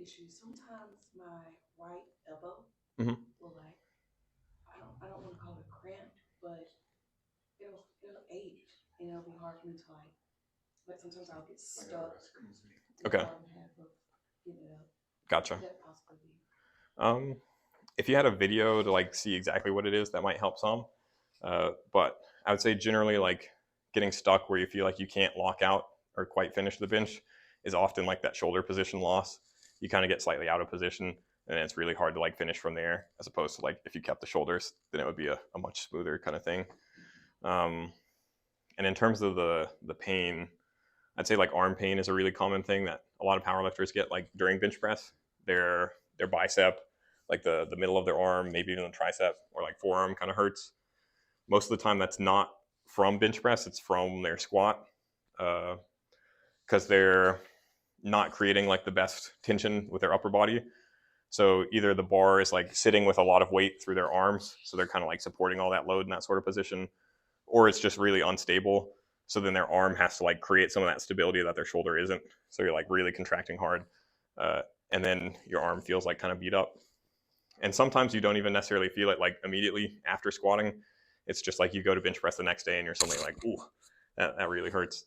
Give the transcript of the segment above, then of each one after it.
issue. Sometimes my right elbow Hmm. will like I don't want to call it cramped, but it'll ache and it'll be hard for me to like sometimes I'll get stuck in the Okay, bottom half of getting it up. gotcha. Could that possibly be? Um, if you had a video to like see exactly what it is, that might help some. But I would say generally like getting stuck where you feel like you can't lock out or quite finish the bench is often like that shoulder position loss. You kind of get slightly out of position and it's really hard to like finish from there, as opposed to like if you kept the shoulders, then it would be a much smoother kind of thing. Um, and in terms of the pain, I'd say like arm pain is a really common thing that a lot of powerlifters get like during bench press. Their bicep, like the middle of their arm, maybe even the tricep or like forearm kind of hurts. Most of the time that's not from bench press, it's from their squat, because they're not creating like the best tension with their upper body. So either the bar is like sitting with a lot of weight through their arms, so they're kind of like supporting all that load in that sort of position, or it's just really unstable. So then their arm has to like create some of that stability that their shoulder isn't. So you're like really contracting hard, uh, and then your arm feels like kind of beat up. And sometimes you don't even necessarily feel it like immediately after squatting. It's just like you go to bench press the next day and you're suddenly like, ooh, that really hurts.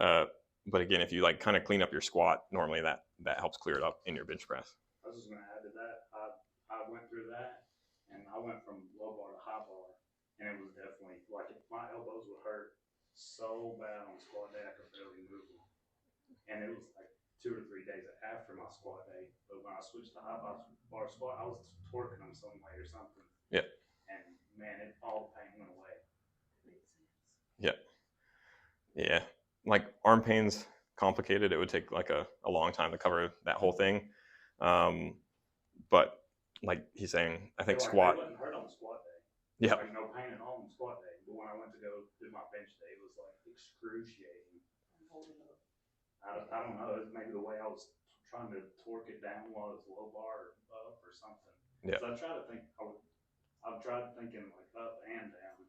Uh, but again, if you like kind of clean up your squat, normally that helps clear it up in your bench press. I was just going to add to that. I went through that, and I went from low bar to high bar, and it was definitely like my elbows would hurt so bad on squat day I could barely move them, and it was like 2 or 3 days after my squat day. But when I switched to high bar squat, I was torquing them some way or something, Yeah. and man, all the pain went away. Makes sense. Yeah. Yeah. Like arm pain's complicated. It would take like a long time to cover that whole thing. But like he's saying, I think squat. It wasn't hurt on the squat day. Yeah. Like no pain at all on squat day. But when I went to go do my bench day, it was like excruciating. I don't know. It was maybe the way I was trying to torque it down while it's low bar or up or something. Yeah. So I try to think. I've tried thinking like up and down,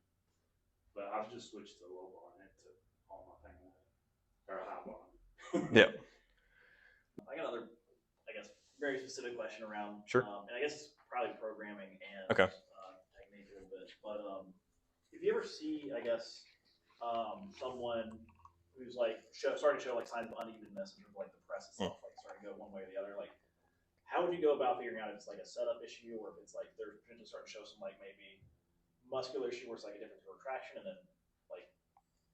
but I've just switched to low bar and it took all my pain away. Or high bar. Yeah. I got another, I guess, very specific question around, Sure. And I guess it's probably programming and Okay. Technique a little bit. But if you ever see, I guess, someone who's like starting to show like signs of unevenness in terms of like the press itself, like starting to go one way or the other, like how would you go about figuring out if it's like a setup issue or if it's like they're potentially starting to show some like maybe muscular issue where it's like a difference in retraction and then like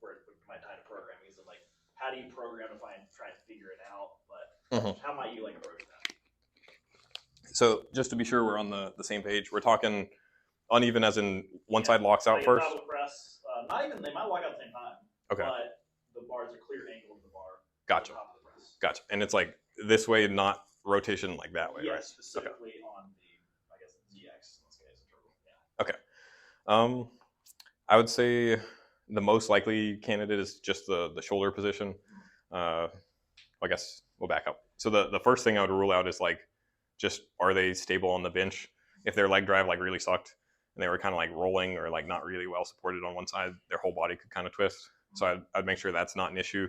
where it might tie to programming is like how do you program to try and figure it out? But how might you like approach that? So just to be sure we're on the same page, we're talking uneven as in one side locks out like first? Press, not even, they might walk out at the same time. Okay. But the bar is a clear angle of the bar. Gotcha. The top of the press. Gotcha. And it's like this way, not rotation like that way, yes, right? Specifically on the, I guess, ZX in this case. Yeah. Okay. I would say the most likely candidate is just the shoulder position. I guess we'll back up. So the first thing I would rule out is like, just are they stable on the bench? If their leg drive like really sucked and they were kind of like rolling or like not really well supported on one side, their whole body could kind of twist. So I'd make sure that's not an issue.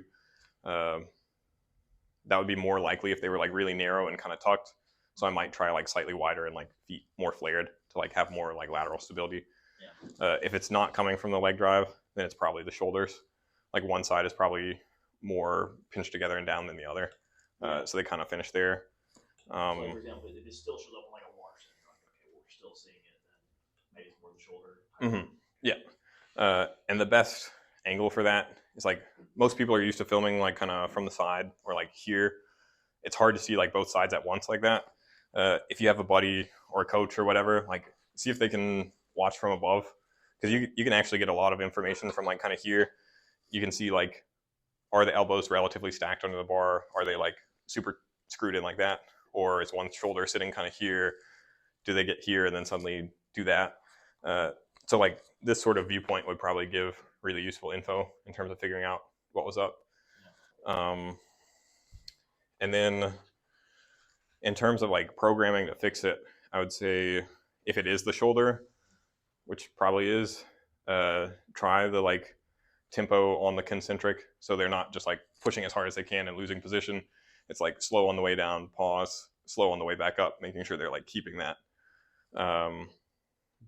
That would be more likely if they were like really narrow and kind of tucked. So I might try like slightly wider and like feet more flared to like have more like lateral stability. Yeah. If it's not coming from the leg drive, then it's probably the shoulders. Like one side is probably more pinched together and down than the other. So they kind of finish there. So like, for example, if it still shows up on like a water set, you're like, okay, we're still seeing it, then maybe it's more the shoulder. Mm-hmm. Yeah. And the best angle for that is like most people are used to filming like kind of from the side or like here. It's hard to see like both sides at once like that. If you have a buddy or a coach or whatever, like see if they can watch from above, because you can actually get a lot of information from like kind of here. You can see like, are the elbows relatively stacked under the bar? Are they like super screwed in like that? Or is one shoulder sitting kind of here? Do they get here and then suddenly do that? So like this sort of viewpoint would probably give really useful info in terms of figuring out what was up. And then in terms of like programming to fix it, I would say if it is the shoulder, which probably is, try the like tempo on the concentric, so they're not just like pushing as hard as they can and losing position. It's like slow on the way down, pause, slow on the way back up, making sure they're like keeping that.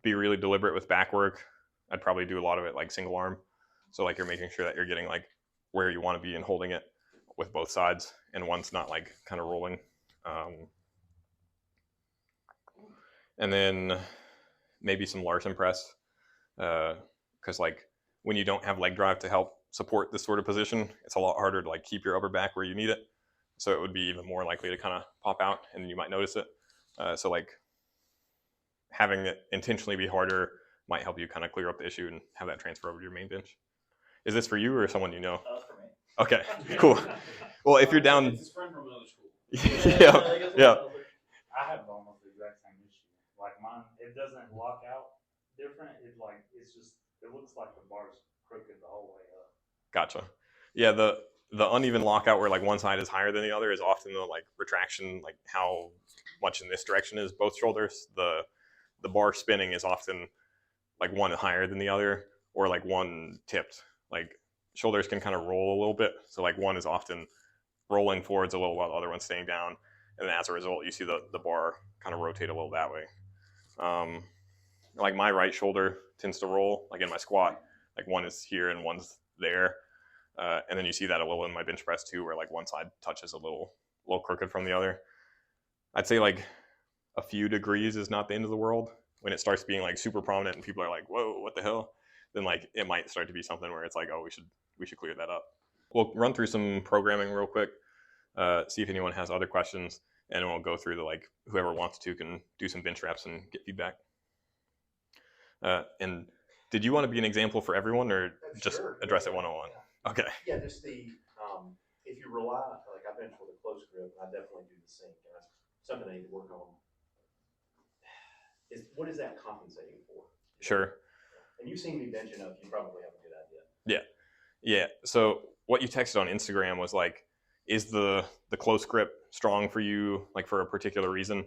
Be really deliberate with back work. I'd probably do a lot of it like single arm. So like you're making sure that you're getting like where you want to be and holding it with both sides, and one's not like kind of rolling. And then maybe some Larson press, because like when you don't have leg drive to help support this sort of position, it's a lot harder to like keep your upper back where you need it. So it would be even more likely to kind of pop out, and you might notice it. So like having it intentionally be harder might help you kind of clear up the issue and have that transfer over to your main bench. Is this for you or someone you know? For me. Okay, cool. Well, if you're down, It's his friend from another school. yeah. I have almost the exact same issue. Like mine, it doesn't lock out different. It's just, it looks like the bar's crooked the whole way up. Gotcha. Yeah, the uneven lockout where like one side is higher than the other is often the like retraction, like how much in this direction is both shoulders. The bar spinning is often like one higher than the other, or like one tipped. Like shoulders can kind of roll a little bit, so like one is often rolling forwards a little while the other one's staying down, and then as a result you see the bar kind of rotate a little that way. Like my right shoulder tends to roll, like in my squat, like one is here and one's there, and then you see that a little in my bench press too, where like one side touches a little crooked from the other. I'd say like a few degrees is not the end of the world. When it starts being like super prominent and people are like, whoa, what the hell? Then like it might start to be something where it's like, oh, we should clear that up. We'll run through some programming real quick, see if anyone has other questions, and we'll go through the like whoever wants to can do some bench reps and get feedback. And did you want to be an example for everyone, or just address it one-on-one? Yeah. Okay. Yeah, just if you rely, like I bench with a close grip, I definitely do the sink, and that's something I need to work on. What is that compensating for? Sure. And you've seen me bench enough, you probably have a good idea. Yeah. So what you texted on Instagram was like, is the close grip strong for you, like for a particular reason?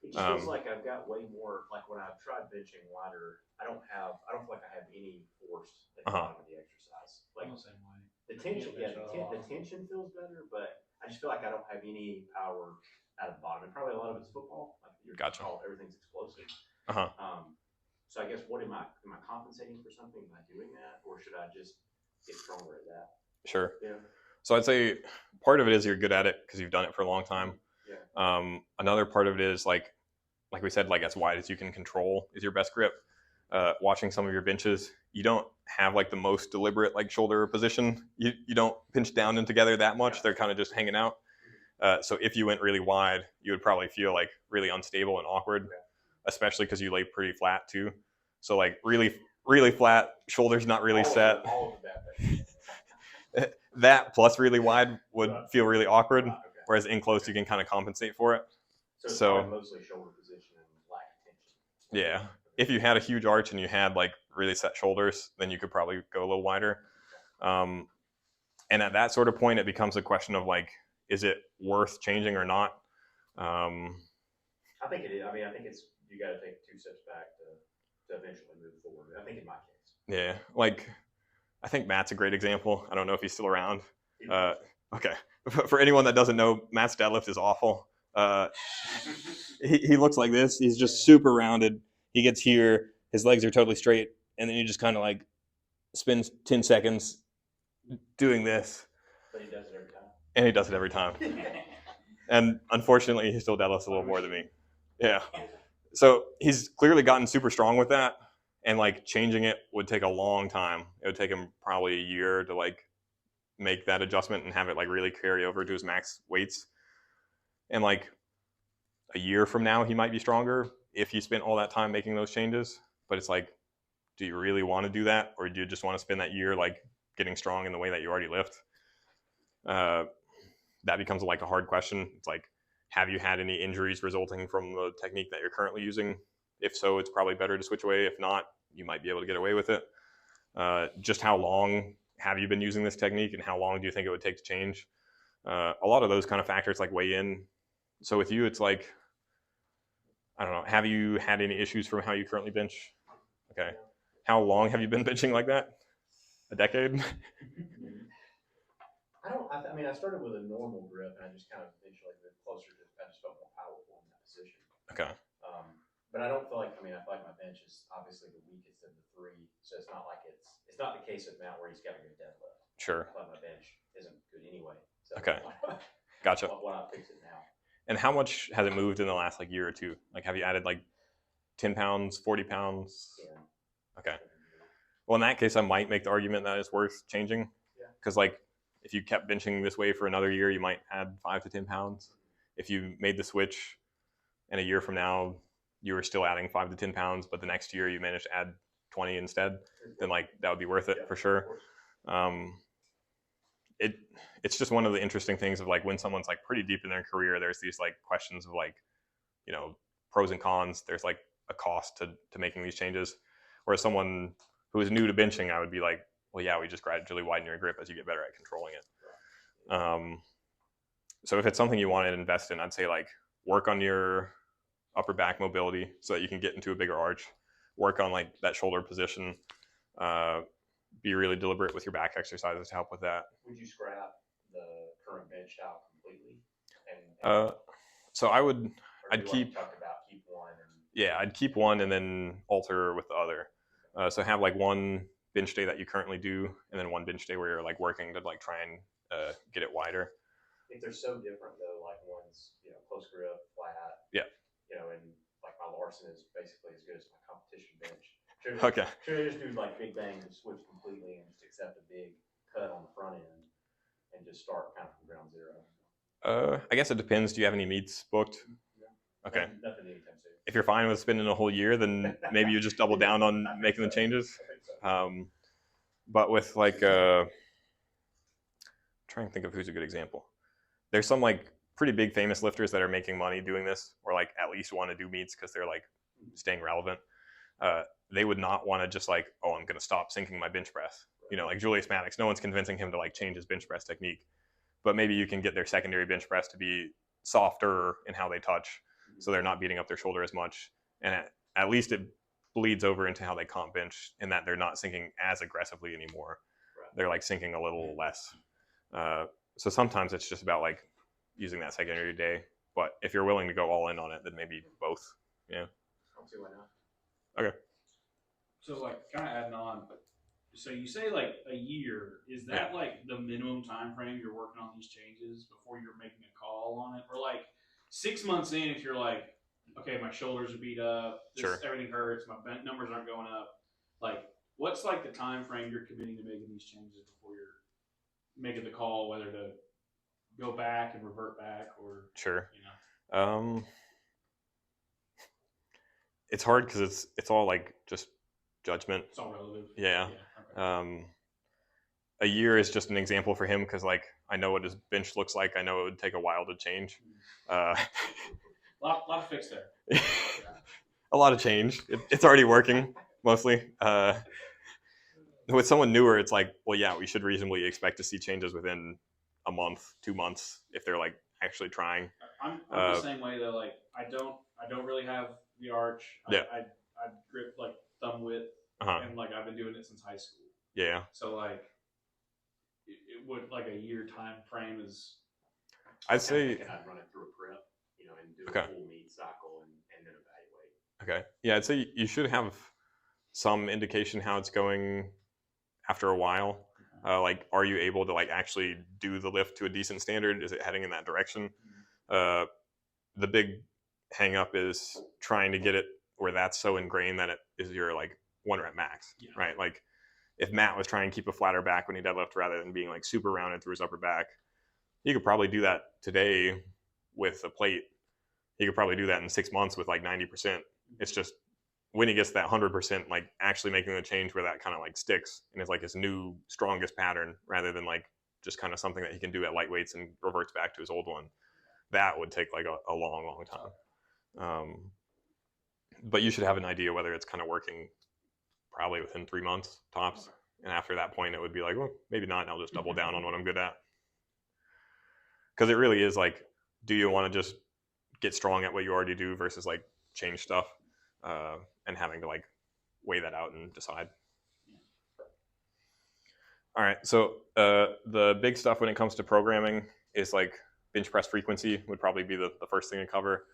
It just feels like I've got way more, like when I've tried benching wider, I don't feel like I have any force at the bottom of the exercise. Like I'm the same way. the tension, the tension feels better, but I just feel like I don't have any power out of the bottom. And probably a lot of it's football. Like Gotcha. Everything's explosive. Uh-huh. So I guess am I compensating for something by doing that, or should I just get stronger at that? Sure. Yeah. So I'd say part of it is you're good at it because you've done it for a long time. Yeah. Another part of it is like we said, like as wide as you can control is your best grip. Watching some of your benches, you don't have like the most deliberate like shoulder position. You don't pinch down and together that much. Yeah. They're kind of just hanging out. So if you went really wide, you would probably feel like really unstable and awkward, especially because you lay pretty flat too. So like really, really flat, shoulders not really set. All of that. That plus really wide would feel really awkward, Okay. whereas in close you can kind of compensate for it. So it's mostly shoulder position and lack of tension. Yeah. If you had a huge arch and you had like really set shoulders, then you could probably go a little wider. And at that sort of point, it becomes a question of like, is it worth changing or not? I think it is. I mean, I think you got to take 2 steps back to eventually move forward. I think in my case. Yeah. Like, I think Matt's a great example. I don't know if he's still around. Okay. For anyone that doesn't know, Matt's deadlift is awful. He looks like this. He's just super rounded. He gets here, his legs are totally straight, and then he just kind of like spends 10 seconds doing this. But he does it every time. And he does it every time. And unfortunately, he still deadlifts a little more than me. Yeah. So he's clearly gotten super strong with that. And like changing it would take a long time. It would take him probably a year to like make that adjustment and have it like really carry over to his max weights. And like a year from now, he might be stronger if he spent all that time making those changes. But it's like, do you really want to do that? Or do you just want to spend that year like getting strong in the way that you already lift? That becomes like a hard question. It's like, have you had any injuries resulting from the technique that you're currently using? If so, it's probably better to switch away. If not, you might be able to get away with it. Just how long have you been using this technique and how long do you think it would take to change? A lot of those kind of factors like weigh in. So with you, it's like, I don't know, have you had any issues from how you currently bench? Okay. How long have you been benching like that? A decade? I mean, I started with a normal grip and I just kind of eventually moved closer to, I just felt more power Okay. But I don't feel like, I feel like my bench is obviously the weakest of the three, so it's not like it's not the case with Matt where he's got a good deadlift. Sure. I feel like my bench isn't good anyway. So Okay. Gotcha. Why not fix it now? And how much has it moved in the last year or two? Have you added 10 pounds, 40 pounds? Yeah. Okay. Well, in that case, I might make the argument that it's worth changing. Yeah. Because if you kept benching this way for another year, you might add 5 to 10 pounds. If you made the switch and a year from now you were still adding 5 to 10 pounds, but the next year you managed to add 20 instead, then that would be worth it for sure. It's just one of the interesting things of when someone's pretty deep in their career, there's these questions of pros and cons. There's a cost to making these changes. Whereas someone who is new to benching, I would be well, yeah, we just gradually widen your grip as you get better at controlling it. So if it's something you want to invest in, I'd say work on your upper back mobility so that you can get into a bigger arch. Work on that shoulder position. Be really deliberate with your back exercises to help with that. Would you scrap the current bench out completely? So I'd keep. Talk about keep one. Yeah, I'd keep one and then alter with the other. So have one bench day that you currently do, and then one bench day where you're working to try and get it wider. If they're so different though, one's close grip, flat. Yeah. And my Larson is basically as good as my competition bench. Okay. Should I just do big bang and switch completely and just accept a big cut on the front end and just start kind of from ground zero? I guess it depends. Do you have any meets booked? No. Okay. Nothing anytime soon. If you're fine with spending a whole year, then maybe you just double down on making the changes. But with trying to think of who's a good example. There's some pretty big famous lifters that are making money doing this, or at least want to do meets because they're staying relevant. They would not want to just I'm going to stop sinking my bench press. Julius Maddox, no one's convincing him to change his bench press technique, but maybe you can get their secondary bench press to be softer in how they touch, so they're not beating up their shoulder as much, and at least it bleeds over into how they comp bench, in that they're not sinking as aggressively anymore. Right. They're sinking a little less. So sometimes it's just about using that secondary day, but if you're willing to go all in on it, then maybe both. Yeah. I'll see why not. Okay. So kind of adding on, so you say a year, is that the minimum time frame you're working on these changes before you're making a call on it? Or 6 months in, if you're okay, my shoulders are beat up, sure, everything hurts, my numbers aren't going up, what's the time frame you're committing to making these changes before you're making the call whether to go back and revert back, or sure. It's hard because it's all just judgment. It's all relative. Yeah. Okay. A year is just an example for him because I know what his bench looks like. I know it would take a while to change. Lot of fix there. A lot of change. It's already working mostly. With someone newer, it's well, yeah, we should reasonably expect to see changes within a month, 2 months if they're actually trying. I'm the same way though. I don't really have the arch. Yeah. I grip thumb width, and I've been doing it since high school. Yeah. So it would a year time frame is. I'd say. I'd run it through a prep, and do okay. a full meet cycle and then evaluate. Okay. Yeah, I'd say you should have some indication how it's going after a while. Are you able to actually do the lift to a decent standard? Is it heading in that direction? The big hang up is trying to get it where that's so ingrained that it is your 1 rep max, right? If Matt was trying to keep a flatter back when he deadlift rather than being super rounded through his upper back, he could probably do that today with a plate. He could probably do that in 6 months with 90%. It's just when he gets to that 100%, actually making the change where that kind of sticks and is his new strongest pattern rather than just kind of something that he can do at light weights and reverts back to his old one. That would take a long time. But you should have an idea whether it's kind of working probably within 3 months tops. And after that point, it would be well, maybe not. And I'll just double down on what I'm good at. Because it really is do you want to just get strong at what you already do versus change stuff and having to weigh that out and decide. All right. So the big stuff when it comes to programming is bench press frequency would probably be the first thing to cover.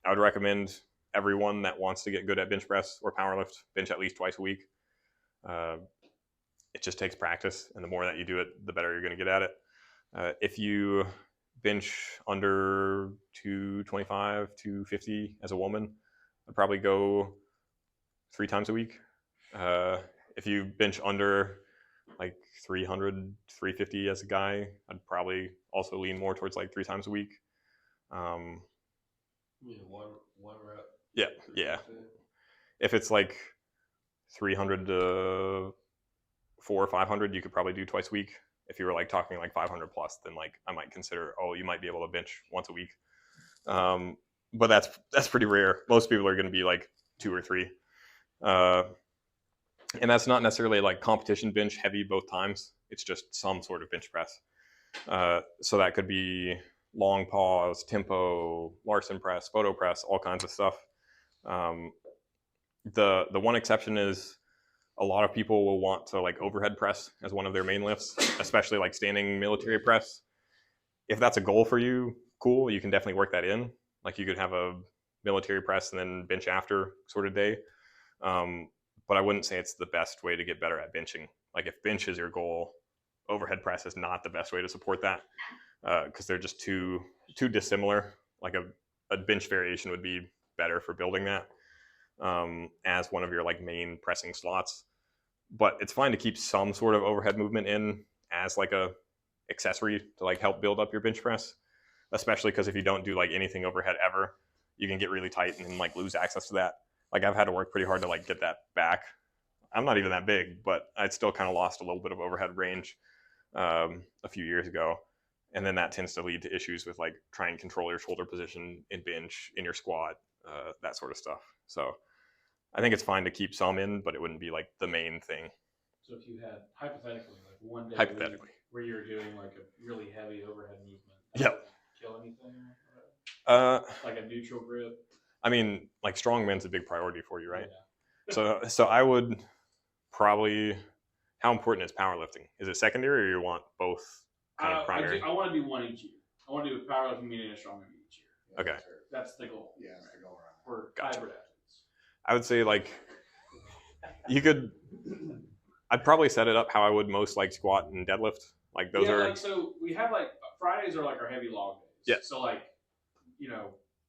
I would recommend everyone that wants to get good at bench press or power lift bench at least twice a week. It just takes practice, and the more that you do it, the better you're going to get at it. If you bench under 225, 250 as a woman, I'd probably go 3 times a week. If you bench under like 300, 350 as a guy, I'd probably also lean more towards like 3 times a week. One rep. Yeah. If it's like 300 to 400 or 500, you could probably do twice a week. If you were like talking like 500 plus, then like I might consider, you might be able to bench once a week. But that's pretty rare. Most people are going to be like 2 or 3. And that's not necessarily like competition bench heavy both times. It's just some sort of bench press. So that could be long pause, tempo, Larson press, photo press, all kinds of stuff. The one exception is a lot of people will want to like overhead press as one of their main lifts, especially like standing military press. If that's a goal for you, cool, you can definitely work that in. Like you could have a military press and then bench after sort of day. But I wouldn't say it's the best way to get better at benching. Like if bench is your goal, overhead press is not the best way to support that because they're just too dissimilar. Like a bench variation would be better for building that as one of your like main pressing slots. But it's fine to keep some sort of overhead movement in as like a accessory to like help build up your bench press, especially because if you don't do like anything overhead ever, you can get really tight and like lose access to that. Like I've had to work pretty hard to like get that back. I'm not even that big, but I'd still kind of lost a little bit of overhead range a few years ago. And then that tends to lead to issues with like trying to control your shoulder position in bench, in your squat, that sort of stuff. So I think it's fine to keep some in, but it wouldn't be like the main thing. So if you had hypothetically like one day Hypothetically. where you're doing like a really heavy overhead movement, Yep. kill anything? Like a neutral grip. I mean, like strongman's a big priority for you, right? Yeah. So I would probably. How important is powerlifting? Is it secondary, or you want both kind of primary? I want to do one each year. I want to do a powerlifting meet and a strongman meet each year. Okay. That's the goal. Yeah, that's the goal around. For Gotcha. hybrid athletes. I would say like you could. I'd probably set it up how I would most like squat and deadlift. Like those are. Like so we have like Fridays are like our heavy log days. Yeah. So like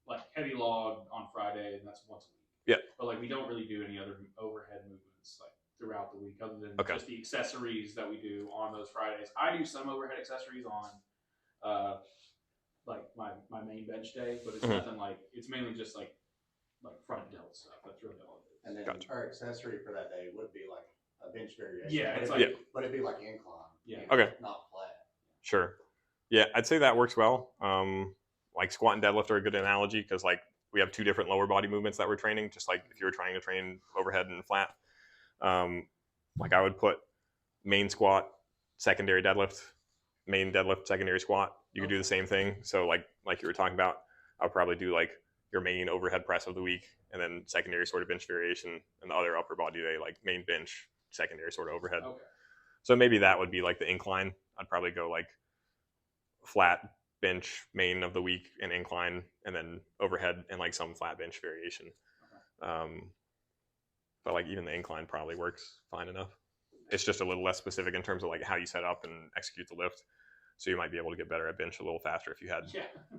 like heavy log on Friday, and that's once a week. Yeah. But like we don't really do any other overhead movements like throughout the week other than just the accessories that we do on those Fridays. I do some overhead accessories on like my main bench day, but it's nothing like it's mainly just like front delt stuff. That's really all it is. And then our accessory for that day would be like a bench variation. Yeah, but it's it'd like but it'd be like incline. Yeah. Okay. Not flat. Sure. Yeah, I'd say that works well. Like squat and deadlift are a good analogy because like we have 2 different lower body movements that we're training, just like if you were trying to train overhead and flat. Like I would put main squat, secondary deadlift, main deadlift, secondary squat. You could do the same thing. So like you were talking about, I'll probably do like your main overhead press of the week and then secondary sort of bench variation and the other upper body day, like main bench, secondary sort of overhead. Okay. So maybe that would be like the incline. I'd probably go like flat bench main of the week and incline and then overhead and like some flat bench variation. But like even the incline probably works fine enough. It's just a little less specific in terms of like how you set up and execute the lift. So you might be able to get better at bench a little faster if you had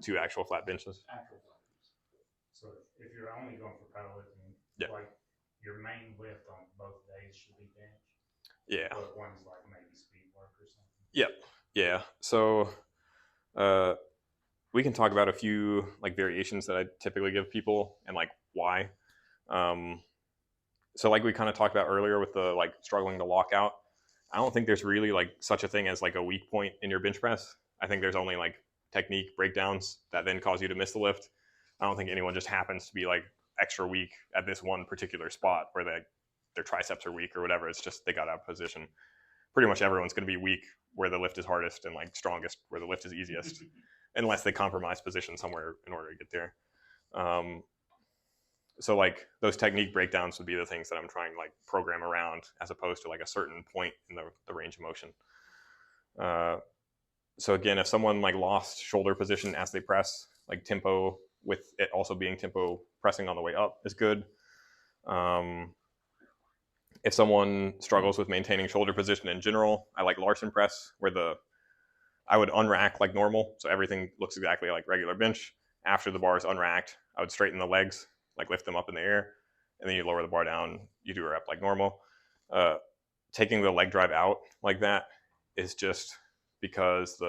2 actual flat benches. So if you're only going for powerlifting, like your main lift on both days should be bench. Yeah. But one's like maybe speed work or something. Yep. Yeah. So we can talk about a few like variations that I typically give people and like why. So like we kind of talked about earlier with the like struggling to lock out. I don't think there's really like such a thing as like a weak point in your bench press. I think there's only like technique breakdowns that then cause you to miss the lift. I don't think anyone just happens to be like extra weak at this one particular spot where their triceps are weak or whatever. It's just they got out of position. Pretty much everyone's going to be weak where the lift is hardest and like strongest where the lift is easiest, unless they compromise position somewhere in order to get there. So like those technique breakdowns would be the things that I'm trying to like program around as opposed to like a certain point in the range of motion. So again, if someone like lost shoulder position as they press, like tempo with it also being tempo pressing on the way up is good. If someone struggles with maintaining shoulder position in general, I like Larson press, where I would unrack like normal, so everything looks exactly like regular bench. After the bar is unracked, I would straighten the legs, like lift them up in the air, and then you lower the bar down, you do a rep like normal. Taking the leg drive out like that is just because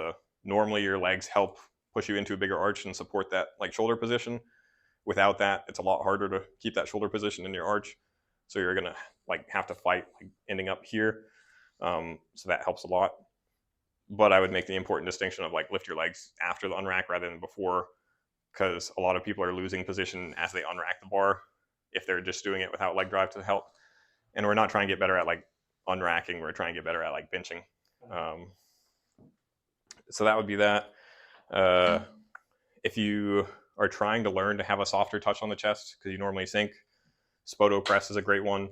normally your legs help push you into a bigger arch and support that like shoulder position. Without that, it's a lot harder to keep that shoulder position in your arch. So you're gonna like have to fight like ending up here. So that helps a lot. But I would make the important distinction of like lift your legs after the unrack rather than before, because a lot of people are losing position as they unrack the bar if they're just doing it without leg drive to help. And we're not trying to get better at like unracking, we're trying to get better at like benching. So that would be that. If you are trying to learn to have a softer touch on the chest because you normally sink, Spoto press is a great one.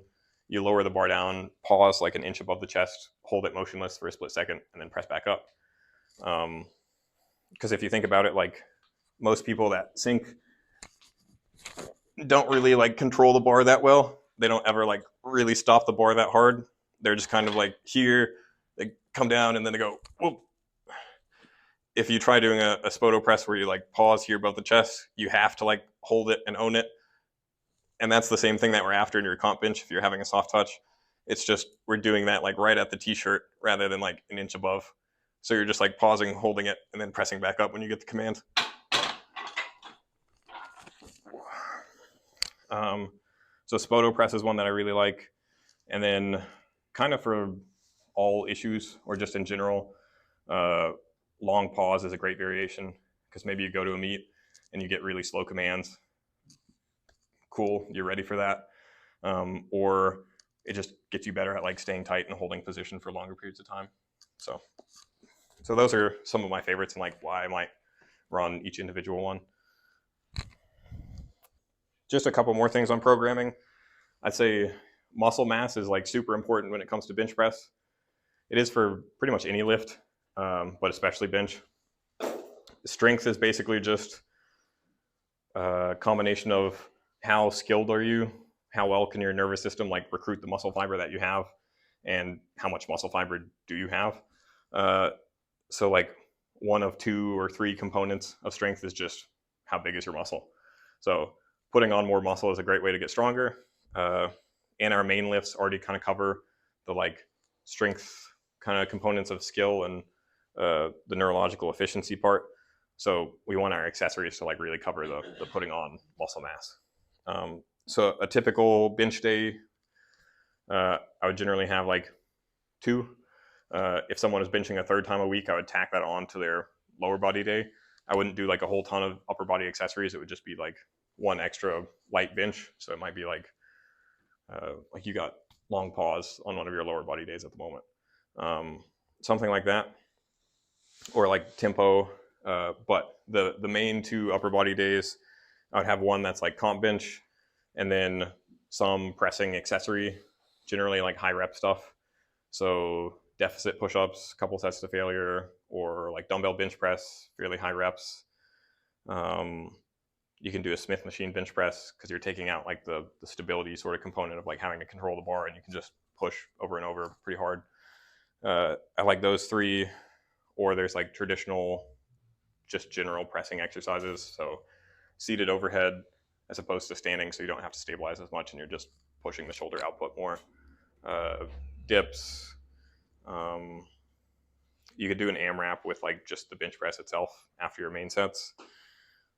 You lower the bar down, pause like an inch above the chest, hold it motionless for a split second, and then press back up. Because if you think about it, like most people that sink don't really like control the bar that well. They don't ever like really stop the bar that hard. They're just kind of like here, they come down and then they go, whoop. If you try doing a Spoto press where you like pause here above the chest, you have to like hold it and own it. And that's the same thing that we're after in your comp bench if you're having a soft touch. It's just we're doing that like right at the t-shirt rather than like an inch above. So you're just like pausing, holding it, and then pressing back up when you get the command. So Spoto press is one that I really like. And then kind of for all issues or just in general, long pause is a great variation because maybe you go to a meet and you get really slow commands. Cool, you're ready for that. Or it just gets you better at like staying tight and holding position for longer periods of time. So those are some of my favorites and like why I might run each individual one. Just a couple more things on programming. I'd say muscle mass is like super important when it comes to bench press. It is for pretty much any lift, but especially bench. Strength is basically just a combination of how skilled are you, how well can your nervous system like recruit the muscle fiber that you have, and how much muscle fiber do you have. So like one of 2 or 3 components of strength is just how big is your muscle. So putting on more muscle is a great way to get stronger. And our main lifts already kind of cover the like strength kind of components of skill and the neurological efficiency part. So we want our accessories to like really cover the putting on muscle mass. So a typical bench day, I would generally have like 2. If someone is benching a 3rd time a week, I would tack that on to their lower body day. I wouldn't do like a whole ton of upper body accessories. It would just be like 1 extra light bench. So it might be like you got long pause on one of your lower body days at the moment. Something like that. Or like tempo. But the main 2 upper body days, I would have one that's like comp bench and then some pressing accessory, generally like high rep stuff. So deficit push-ups, couple sets to failure, or like dumbbell bench press, fairly high reps. You can do a Smith machine bench press because you're taking out like the stability sort of component of like having to control the bar, and you can just push over and over pretty hard. I like those 3, or there's like traditional, just general pressing exercises. So seated overhead as opposed to standing, so you don't have to stabilize as much and you're just pushing the shoulder output more. Dips. You could do an AMRAP with like just the bench press itself after your main sets.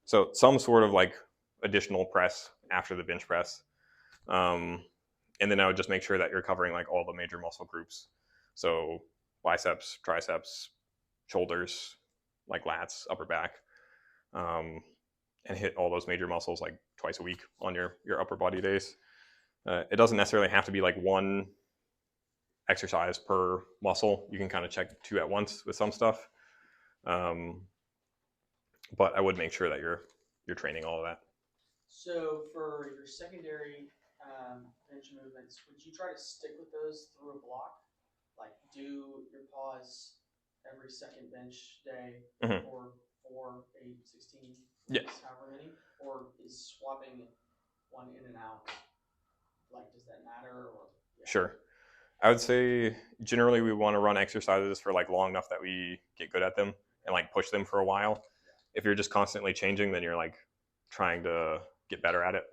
So some sort of like additional press after the bench press. And then I would just make sure that you're covering like all the major muscle groups. So biceps, triceps, shoulders, like lats, upper back, and hit all those major muscles like twice a week on your upper body days. It doesn't necessarily have to be like 1 exercise per muscle. You can kind of check 2 at once with some stuff. But I would make sure that you're training all of that. So for your secondary bench movements, would you try to stick with those through a block? Like do your pause every second bench day Mhm. or 4, 8, 16, Yeah. however many? or is swapping one in and out, like, does that matter, or? Yeah. Sure. I would say generally we want to run exercises for like long enough that we get good at them and like push them for a while. If you're just constantly changing, then you're like trying to get better at it.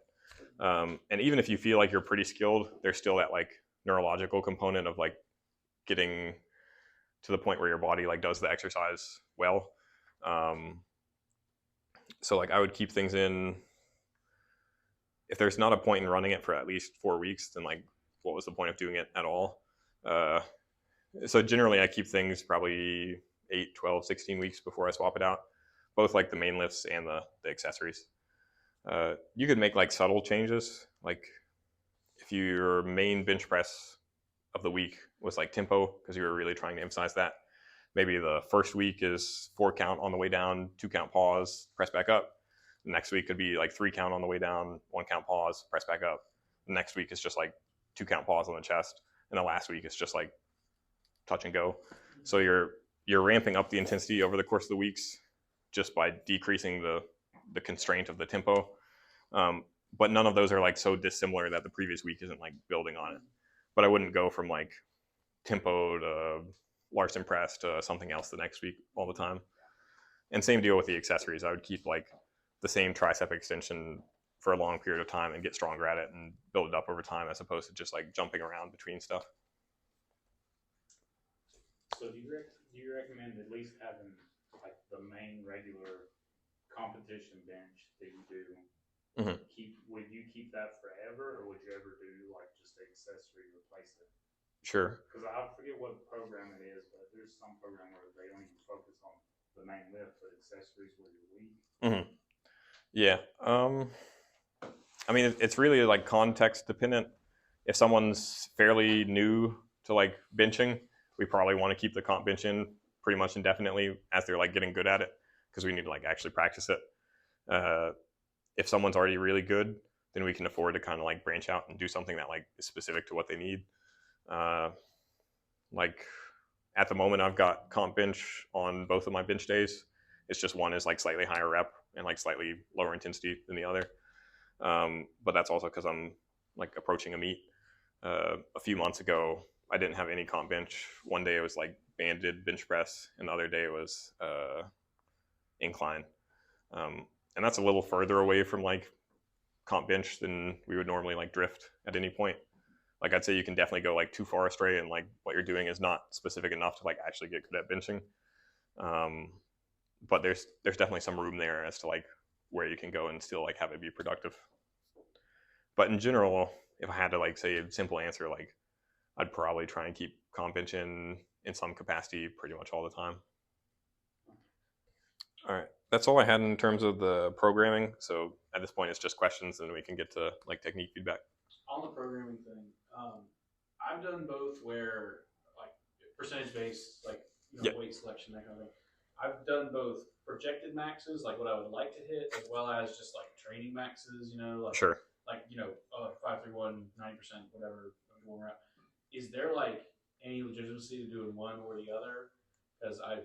And even if you feel like you're pretty skilled, there's still that like neurological component of like getting to the point where your body like does the exercise well. So like I would keep things in. If there's not a point in running it for at least 4 weeks, then like what was the point of doing it at all? So generally I keep things probably 8, 12, 16 weeks before I swap it out, both like the main lifts and the accessories. You could make like subtle changes, like if your main bench press of the week was like tempo, because you were really trying to emphasize that, maybe the first week is 4 count on the way down, 2 count pause, press back up. The next week could be like 3 count on the way down, 1 count pause, press back up. The next week is just like 2 count pause on the chest, and the last week is just like touch and go. So you're ramping up the intensity over the course of the weeks just by decreasing the constraint of the tempo. But none of those are like so dissimilar that the previous week isn't like building on it. But I wouldn't go from like tempo to Larson press to something else the next week all the time. And same deal with the accessories. I would keep like the same tricep extension for a long period of time and get stronger at it and build it up over time, as opposed to just like jumping around between stuff. So do you recommend at least having like the main regular competition bench that you do? Mm-hmm. Would you keep that forever, or would you ever do like just the accessory replace it? Sure. Because I forget what program it is, but there's some program where they don't even focus on the main lift, but accessories where you're weak. Mm-hmm. Yeah. I mean, it's really like context dependent. If someone's fairly new to like benching, we probably want to keep the comp bench in pretty much indefinitely as they're like getting good at it, because we need to like actually practice it. If someone's already really good, then we can afford to kind of like branch out and do something that like is specific to what they need. Like at the moment, I've got comp bench on both of my bench days. It's just one is like slightly higher rep and like slightly lower intensity than the other. But that's also because I'm like approaching a meet. A few months ago, I didn't have any comp bench. One day it was like banded bench press, and the other day it was incline. And that's a little further away from like comp bench than we would normally like drift at any point. Like I'd say you can definitely go like too far astray, and like what you're doing is not specific enough to like actually get good at benching. But there's definitely some room there as to like where you can go and still like have it be productive. But in general, if I had to like say a simple answer, like I'd probably try and keep comp bench in some capacity pretty much all the time. All right, that's all I had in terms of the programming. So at this point, it's just questions, and we can get to like technique feedback. On the programming thing, I've done both where like percentage based, like weight selection, that kind of thing. I've done both projected maxes, like what I would like to hit, as well as just like training maxes, like Sure. like 531, 90%, whatever I'm going around. Is there like any legitimacy to doing one or the other? Because I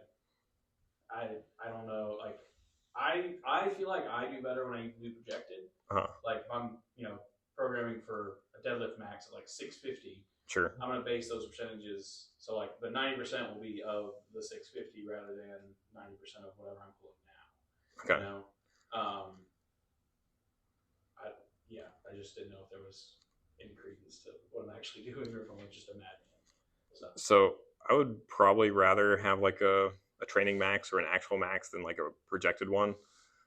don't know. Like I feel like I do better when I do projected. Like if I'm programming for a deadlift max at like 650. Sure. I'm gonna base those percentages. So like the 90% will be of the 650 rather than 90% of whatever I'm pulling now. Okay. I just didn't know if there was any credence to what I'm actually doing, or if I'm just imagining. So I would probably rather have like a training max or an actual max than like a projected one.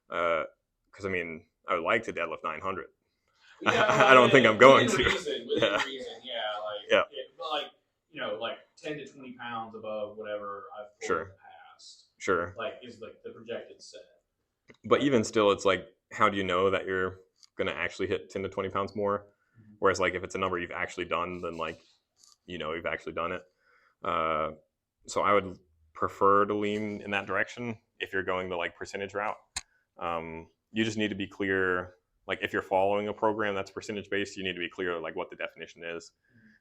Because I mean, I would like to deadlift 900. Yeah, I don't think I'm going to. Within reason, yeah. But like 10 to 20 pounds above whatever I've pulled in the past. Sure. Like is like the projected set. But even still, it's like, how do you know that you're going to actually hit 10 to 20 pounds more? Mm-hmm. Whereas like if it's a number you've actually done, then like, you've actually done it. So I would prefer to lean in that direction if you're going the like percentage route. You just need to be clear. Like if you're following a program that's percentage based, you need to be clear like what the definition is.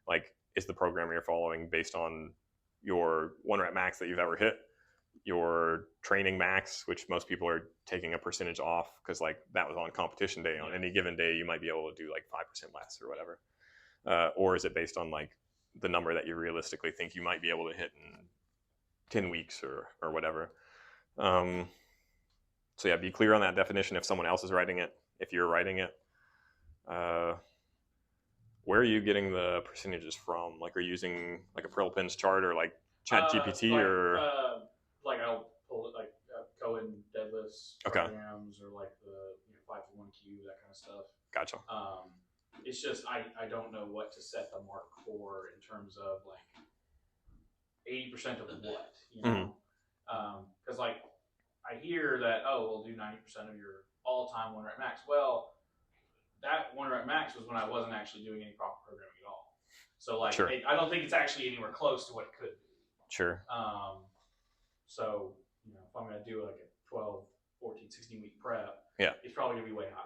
Like, is the program you're following based on your 1 rep max that you've ever hit, your training max, which most people are taking a percentage off because like that was on competition day. On any given day, you might be able to do like 5% less or whatever. Or is it based on like the number that you realistically think you might be able to hit in 10 weeks or whatever? So yeah, be clear on that definition if someone else is writing it, if you're writing it. Where are you getting the percentages from? Like, are you using like a Prilpin's chart or like Chat GPT or? Like I'll pull it like Cohen deadlifts Okay. programs or like the 5-to-1 Q, that kind of stuff. Gotcha. It's just I don't know what to set the mark for in terms of like 80% of what, you know? Because like I hear that we'll do 90% of your all-time 1 rep max. Well, that 1 rep max was when I wasn't actually doing any proper programming at all. So like Sure. I don't think it's actually anywhere close to what it could be. Sure. So, you know, if I'm going to do like a 12, 14, 16 week prep, Yeah, it's probably going to be way higher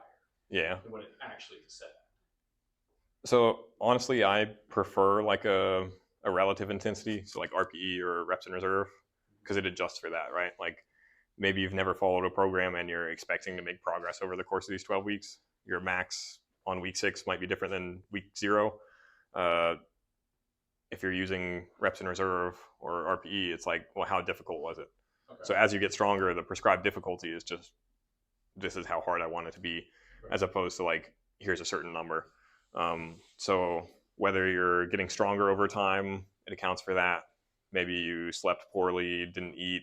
yeah. than what it actually is set. So honestly, I prefer like a relative intensity, so like RPE or reps in reserve, because it adjusts for that, right? Like maybe you've never followed a program and you're expecting to make progress over the course of these 12 weeks. Your max on week 6 might be different than week 0. If you're using reps in reserve or RPE, it's like, well, how difficult was it? Okay. So as you get stronger, the prescribed difficulty is just, this is how hard I want it to be, right, as opposed to like, here's a certain number. So whether you're getting stronger over time, it accounts for that. Maybe you slept poorly, didn't eat,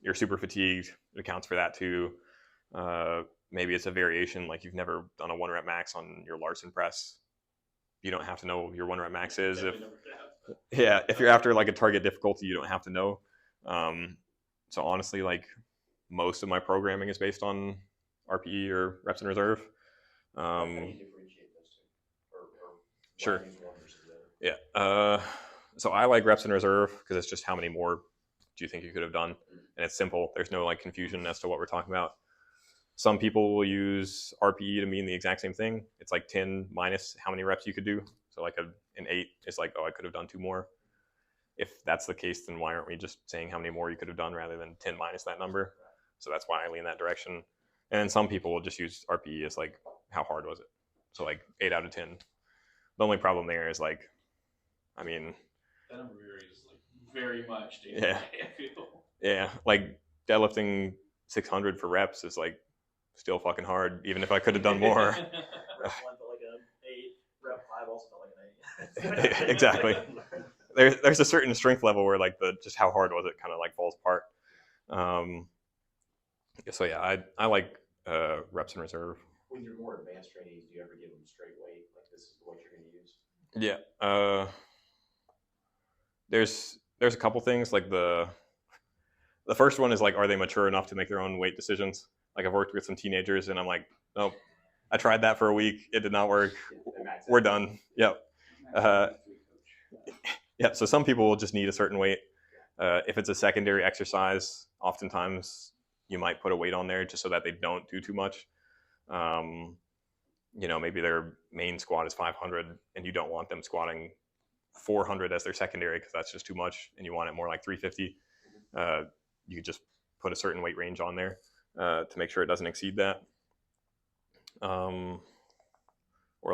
you're super fatigued, it accounts for that too. Maybe it's a variation, like you've never done a 1 rep max on your Larson press. You don't have to know what your 1 rep max is. If you're after like a target difficulty, you don't have to know. So honestly, like most of my programming is based on RPE or reps in reserve. How do you differentiate those two? Or Sure. use one versus the other? Yeah. So I like reps in reserve because it's just how many more do you think you could have done? And it's simple. There's no like confusion as to what we're talking about. Some people will use RPE to mean the exact same thing. It's like 10 minus how many reps you could do. So like an 8 is like, oh, I could have done 2 more. If that's the case, then why aren't we just saying how many more you could have done rather than 10 minus that number? So that's why I lean that direction. And some people will just use RPE as like, how hard was it? So like 8 out of 10. The only problem there is like, I mean, that number varies like very much. Yeah. Yeah. Like deadlifting 600 for reps is like still fucking hard, even if I could have done more. Rep 1 felt like an 8. Rep 5 also felt like an 8. Exactly. There's a certain strength level where like just how hard was it kind of like falls apart. So yeah, I like reps in reserve. When you're more advanced trainees, do you ever give them straight weight? Like this is what you're going to use? Yeah. There's a couple things. Like the first one is like, are they mature enough to make their own weight decisions? Like I've worked with some teenagers and I'm like, nope, I tried that for a week. It did not work. We're done. Yep. Yeah. So some people will just need a certain weight. If it's a secondary exercise, oftentimes you might put a weight on there just so that they don't do too much. You know, maybe their main squat is 500 and you don't want them squatting 400 as their secondary because that's just too much and you want it more like 350. You could just put a certain weight range on there to make sure it doesn't exceed that. Or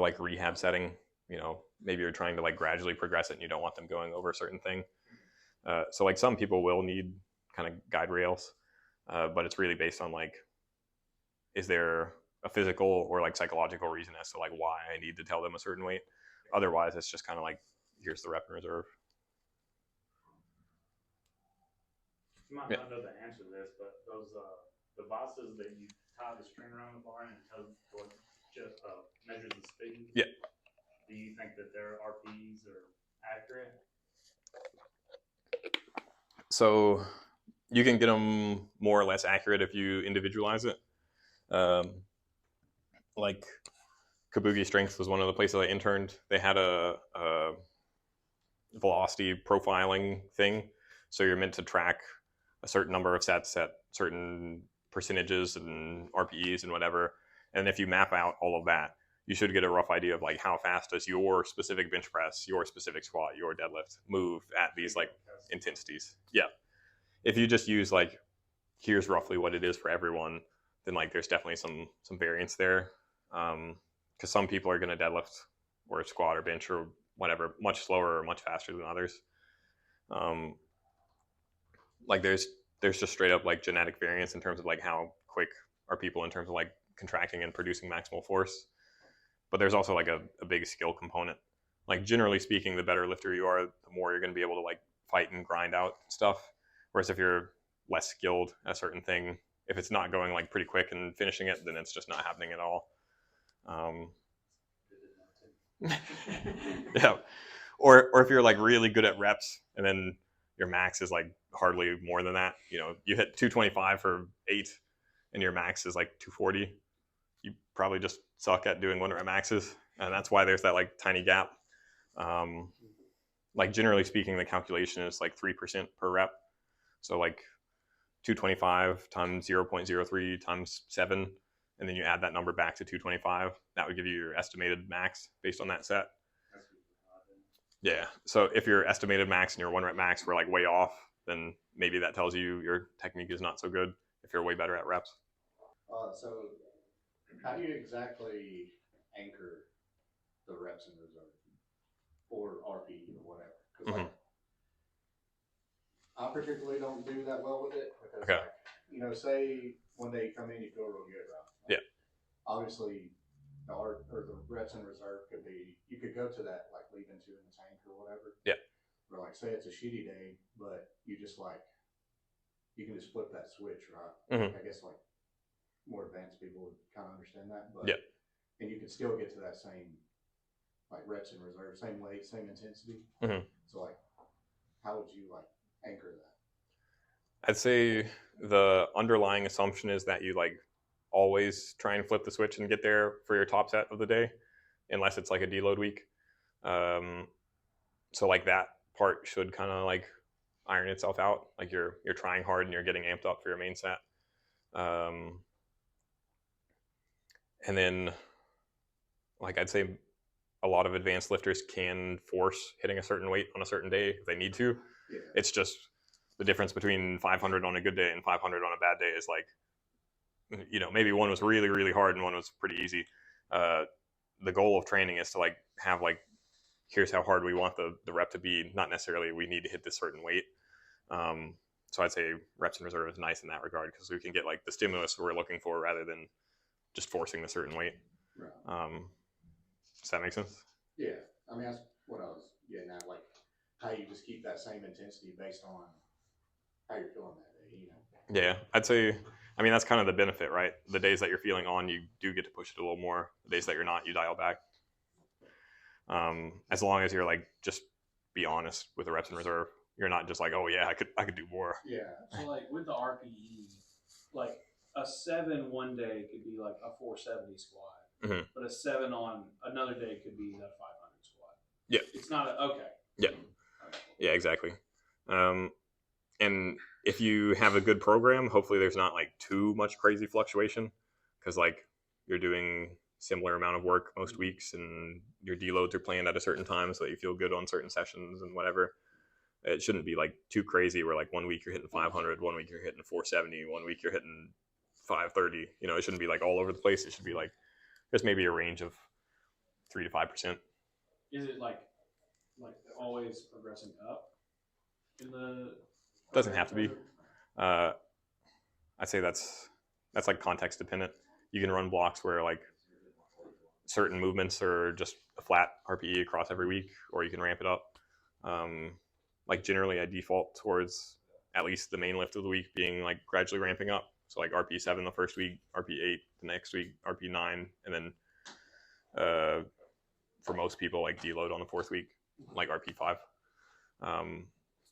like rehab setting, you know, maybe you're trying to like gradually progress it and you don't want them going over a certain thing. So like some people will need kind of guide rails, but it's really based on like, is there a physical or like psychological reason as to like why I need to tell them a certain weight? Otherwise, it's just kind of like, here's the rep in reserve. You might not know the answer to this, but those devices that you tie the string around the bar and it tells what just measures the speed. Yeah. Do you think that their RPEs are accurate? So you can get them more or less accurate if you individualize it. Like Kabuki Strength was one of the places I interned. They had a velocity profiling thing. So you're meant to track a certain number of sets at certain percentages and RPEs and whatever. And if you map out all of that, you should get a rough idea of like how fast does your specific bench press, your specific squat, your deadlift move at these like intensities. Yeah. if you just use like, here's roughly what it is for everyone, then like there's definitely some variance there. Because some people are going to deadlift or squat or bench or whatever much slower or much faster than others. Like there's just straight up like genetic variance in terms of like how quick are people in terms of like contracting and producing maximal force. But there's also like a big skill component. Like generally speaking, the better lifter you are, the more you're going to be able to like fight and grind out stuff. Whereas if you're less skilled at a certain thing, if it's not going like pretty quick and finishing it, then it's just not happening at all. Yeah. Or if you're like really good at reps and then your max is like hardly more than that, you know, you hit 225 for 8 and your max is like 240, you probably just suck at doing 1 rep maxes, and that's why there's that like tiny gap. Like generally speaking, the calculation is like 3% per rep, so like 225 times 0.03 times 7, and then you add that number back to 225. That would give you your estimated max based on that set. Yeah. So if your estimated max and your 1 rep max were like way off, then maybe that tells you your technique is not so good if you're way better at reps. So how do you exactly anchor the reps in reserve or RPE or whatever? Because like, I particularly don't do that well with it because, Okay. like, you know, say one day you come in, you feel real good, right? Like, Yeah. Obviously, the reps in reserve could be, you could go to that like leaving 2 in the tank or whatever. Yeah. Or like say it's a shitty day, but you just like, you can just flip that switch, right? I guess like more advanced people would kind of understand that, but yeah. And you can still get to that same like reps in reserve, same weight, same intensity. So like, how would you like anchor that? I'd say the underlying assumption is that you like always try and flip the switch and get there for your top set of the day, unless it's like a deload week. So like that part should kind of like iron itself out. Like you're trying hard and you're getting amped up for your main set. And then like I'd say a lot of advanced lifters can force hitting a certain weight on a certain day if they need to. Yeah. It's just the difference between 500 on a good day and 500 on a bad day is like, you know, maybe one was really, really hard and one was pretty easy. The goal of training is to like have like, here's how hard we want the rep to be, not necessarily we need to hit this certain weight. So I'd say reps in reserve is nice in that regard because we can get like the stimulus we're looking for rather than just forcing the certain weight. Right. Does that make sense? Yeah. I mean, that's what I was getting at, like how you just keep that same intensity based on how you're feeling that day, you know? Yeah, I'd say, I mean, that's kind of the benefit, right? The days that you're feeling on, you do get to push it a little more. The days that you're not, you dial back. As long as you're like, just be honest with the reps in reserve. You're not just like, oh yeah, I could do more. Yeah. So like with the RPE, like a 7 one day could be like a 470 squat, but a 7 on another day could be a 500 squat. Yeah. It's not okay. Yeah. Yeah, exactly. And if you have a good program, hopefully there's not like too much crazy fluctuation because like you're doing similar amount of work most weeks and your deloads are planned at a certain time so that you feel good on certain sessions and whatever. It shouldn't be like too crazy where like 1 week you're hitting 500, 1 week you're hitting 470, 1 week you're hitting 530. You know, it shouldn't be like all over the place. It should be like there's maybe a range of 3 to 5%. Is it like always progressing up in the? Doesn't have to be. I'd say that's like context dependent. You can run blocks where like certain movements are just a flat RPE across every week, or you can ramp it up. Like generally I default towards at least the main lift of the week being like gradually ramping up. So like RP 7 the first week, RP 8 the next week, RP 9, and then for most people like deload on the 4th week, like RP 5.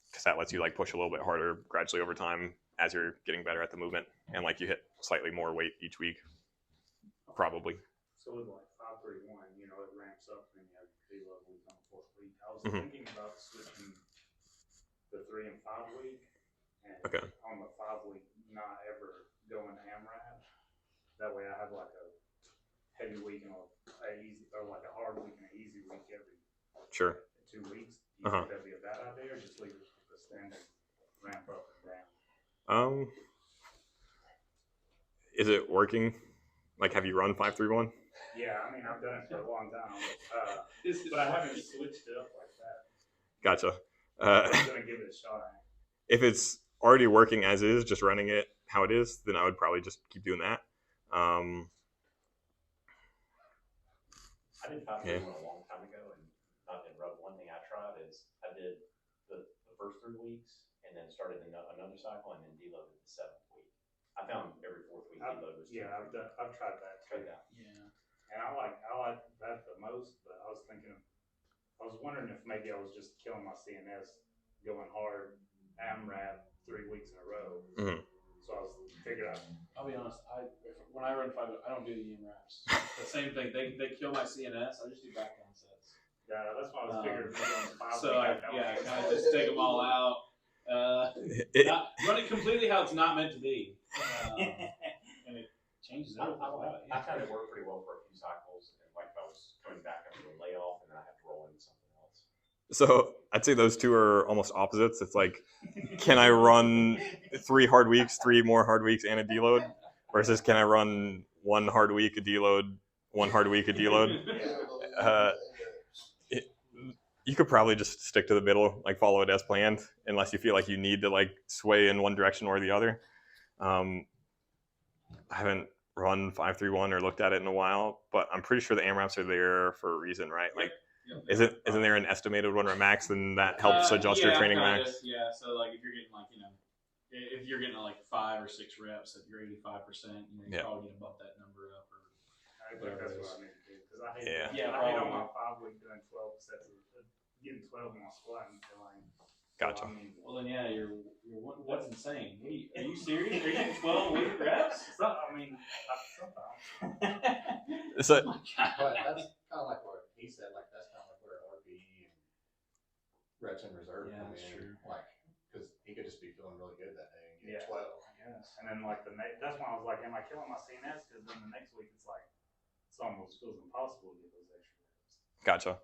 Because that lets you like push a little bit harder gradually over time as you're getting better at the movement, and like you hit slightly more weight each week, probably. So with like 531, you know, it ramps up and you have deload week on the 4th week. I was thinking about switching the 3 and 5 week, and on the 5 week not ever going AMRAP. That way I have like a heavy week and a easy, or like a hard week and an easy week every 2 weeks. Do you think that'd be a bad idea, or just leave it the standard ramp up and down? Is it working? Like, have you run 5-3-1? Yeah, I mean, I've done it for a long time, but I haven't switched it up like that. Gotcha. I'm gonna give it a shot. If it's already working as is, just running it how it is, then I would probably just keep doing that. I did 5-3-1 a long time ago, and one thing I tried is I did the first 3 weeks, and then started another cycle, and then deloaded the 7th week. I found every 4th week deload was I've tried that too. Yeah. And I like that the most, but I was wondering if maybe I was just killing my CNS going hard AMRAP 3 weeks in a row. Mm-hmm. So I figured out. I'll be honest. When I run 5, I don't do the EMRAPs. The same thing. They kill my CNS. I just do back down sets. Yeah, that's why I was figuring maybe on the 5 So I kind of just take them all out. Run it completely how it's not meant to be, and it changes everything. I found it worked pretty well for a few cycles, and like if I was coming back after a layoff, and then I have to roll into something else. So I'd say those two are almost opposites. It's like, can I run 3 hard weeks, 3 more hard weeks, and a deload? Versus can I run 1 hard week, a deload, 1 hard week, a deload? You could probably just stick to the middle, like follow it as planned, unless you feel like you need to like sway in one direction or the other. I haven't run 5-3-1 or looked at it in a while, but I'm pretty sure the AMRAPs are there for a reason, right? Like, isn't there an estimated 1 rep max, and that helps adjust your training max? Yeah, so like if you're getting like, if you're getting like 5 or 6 reps at your 85%, you're probably gonna bump that number up. Or I think that's what I need to do, because I Yeah, hate on my 5 week doing 12 sets of getting 12 in my squat and feeling. Gotcha. Well then, yeah, that's insane. Are you serious? Are you getting 12-week reps? Sometimes. So, But that's kind of like what he said. Like that's kind of like where RPE and reps in reserve come in. True. Like because he could just be feeling really good that day and get 12. Yes. And then like that's why I was like, am I killing my CNS? Because then the next week it's like it almost feels impossible to get those extra reps. gotcha.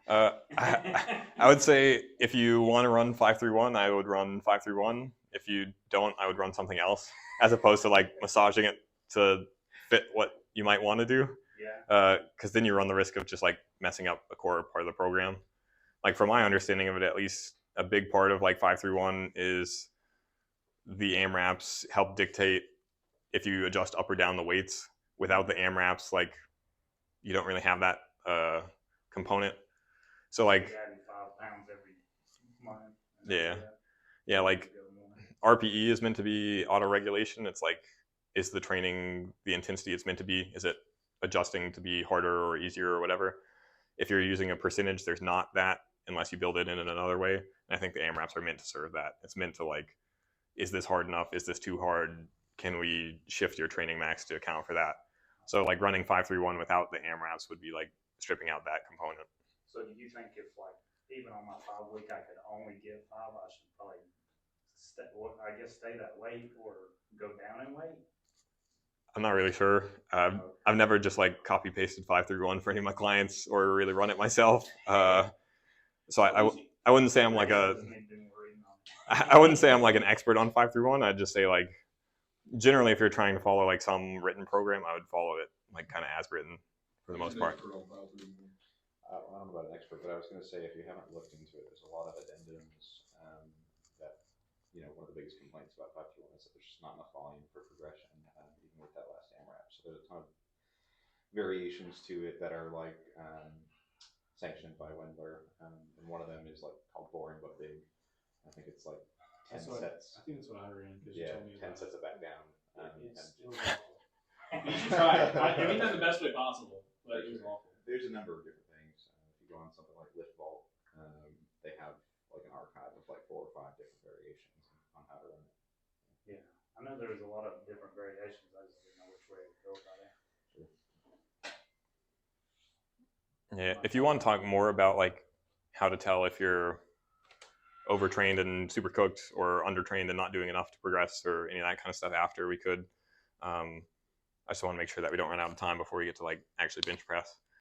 I would say if you want to run 5-3-1, I would run 5-3-1. If you don't, I would run something else, as opposed to like massaging it to fit what you might want to do. Yeah. Because then you run the risk of just like messing up a core part of the program. Like from my understanding of it, at least a big part of like 5-3-1 is the AMRAPs help dictate if you adjust up or down the weights. Without the AMRAPs, like you don't really have that component. So like, adding 5 pounds every month. Yeah, like RPE is meant to be auto-regulation. It's like, is the training the intensity it's meant to be? Is it adjusting to be harder or easier or whatever? If you're using a percentage, there's not that unless you build it in another way. And I think the AMRAPs are meant to serve that. It's meant to like, is this hard enough? Is this too hard? Can we shift your training max to account for that? So like running 5-3-1 without the AMRAPs would be like stripping out that component. So do you think if like even on my 5 week I could only get 5, I should probably stay that weight or go down in weight? I'm not really sure. I've never just like copy pasted 5-3-1 for any of my clients or really run it myself. So I wouldn't say I'm like I wouldn't say I'm like an expert on 5-3-1. I'd just say like generally if you're trying to follow like some written program, I would follow it like kind of as written for the most part. I don't know about an expert, but I was going to say if you haven't looked into it, there's a lot of addendums that, one of the biggest complaints about 5-3-1 is that there's just not enough volume for progression, even with that last AMRAP. So there's a ton of variations to it that are like sanctioned by Wendler, and one of them is like called boring but big. I think it's like 10 sets. I think that's what I ran. Yeah, 10 sets of back down. It's still awful. You should try it. I mean that the best way possible, but it was awful. There's a number of different things. If you go on something like Lift Vault, they have like an archive of like 4 or 5 different variations on how to run it. Yeah, I know there's a lot of different variations. I just didn't know which way to go about it. Sure. Yeah, if you want to talk more about like how to tell if you're overtrained and super cooked or undertrained and not doing enough to progress or any of that kind of stuff after, we could. I just want to make sure that we don't run out of time before we get to like actually bench press.